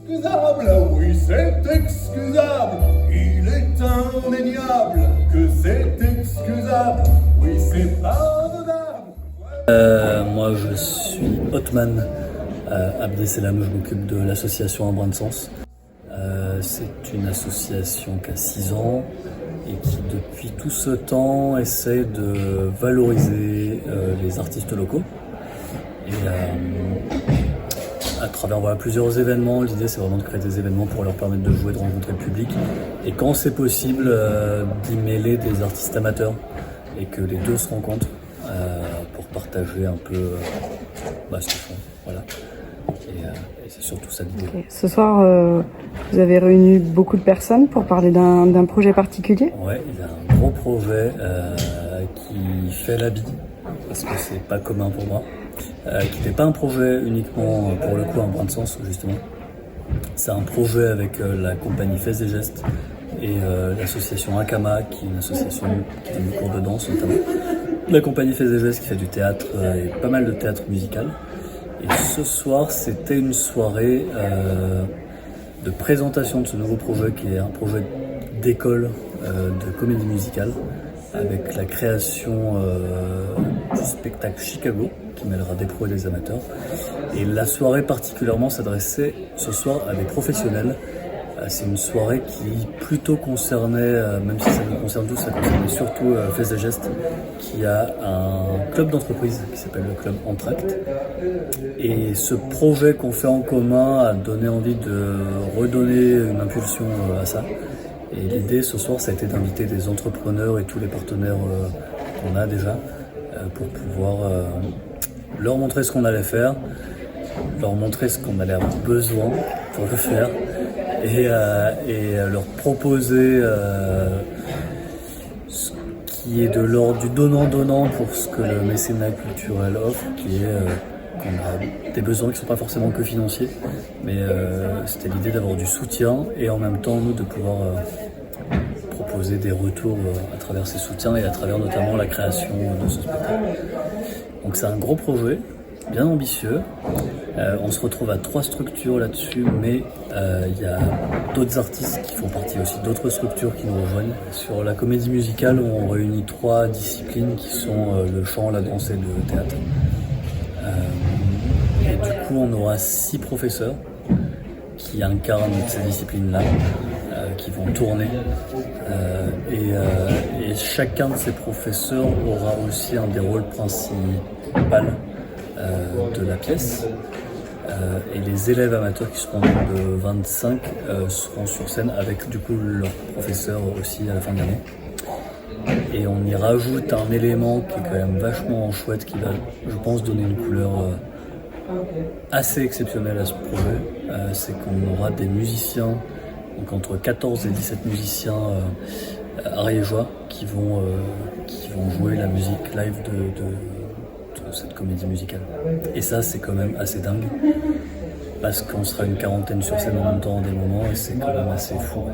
excusable, oui c'est excusable, il est indéniable que c'est excusable, oui c'est pardonnable. Moi je suis Othman Abdeselam, je m'occupe de l'association Un Brin de Sens. C'est une association qui a 6 ans et qui depuis tout ce temps essaie de valoriser les artistes locaux. Et à travers plusieurs événements, l'idée c'est vraiment de créer des événements pour leur permettre de jouer, de rencontrer le public. Et quand c'est possible, d'y mêler des artistes amateurs et que les deux se rencontrent pour partager un peu ce qu'ils font. Voilà. Et c'est surtout ça l'idée. Okay. Ce soir, vous avez réuni beaucoup de personnes pour parler d'un projet particulier. Ouais, il y a un gros projet qui fait l'habit, parce que c'est pas commun pour moi, qui n'est pas un projet uniquement pour le coup Un Brin de Sens justement. C'est un projet avec la compagnie Fesse des Gestes et l'association Akama, qui est une association qui donne des cours de danse notamment. La compagnie Fesse des Gestes qui fait du théâtre et pas mal de théâtre musical. Et ce soir, c'était une soirée de présentation de ce nouveau projet qui est un projet d'école de comédie musicale avec la création du spectacle Chicago qui mêlera des pros et des amateurs. Et la soirée particulièrement s'adressait ce soir à des professionnels. C'est une soirée qui plutôt concernait, même si ça nous concerne tous, ça concernait surtout Fesse des Gestes, qui a un club d'entreprise qui s'appelle le club Entracte. Et ce projet qu'on fait en commun a donné envie de redonner une impulsion à ça. Et l'idée ce soir, ça a été d'inviter des entrepreneurs et tous les partenaires qu'on a déjà pour pouvoir leur montrer ce qu'on allait faire, leur montrer ce qu'on allait avoir besoin pour le faire. Et leur proposer ce qui est de l'ordre du donnant-donnant pour ce que le mécénat culturel offre, qui est qu'on a des besoins qui ne sont pas forcément que financiers, mais c'était l'idée d'avoir du soutien et en même temps nous de pouvoir proposer des retours à travers ces soutiens et à travers notamment la création de ce spectacle. Donc c'est un gros projet, bien ambitieux. On se retrouve à 3 structures là-dessus, mais il y a d'autres artistes qui font partie aussi d'autres structures qui nous rejoignent. Sur la comédie musicale, on réunit 3 disciplines qui sont le chant, la danse et le théâtre. Et du coup, on aura 6 professeurs qui incarnent ces disciplines-là, qui vont tourner. Et chacun de ces professeurs aura aussi un des rôles principaux de la pièce. Et les élèves amateurs qui seront de 25 seront sur scène avec du coup leur professeur aussi à la fin de l'année. Et on y rajoute un élément qui est quand même vachement chouette, qui va, je pense, donner une couleur assez exceptionnelle à ce projet. C'est qu'on aura des musiciens, donc entre 14 et 17 musiciens ariégeois qui vont jouer la musique live de cette comédie musicale. Et ça, c'est quand même assez dingue, parce qu'on sera une quarantaine sur scène en même temps à des moments, et c'est quand même assez fou.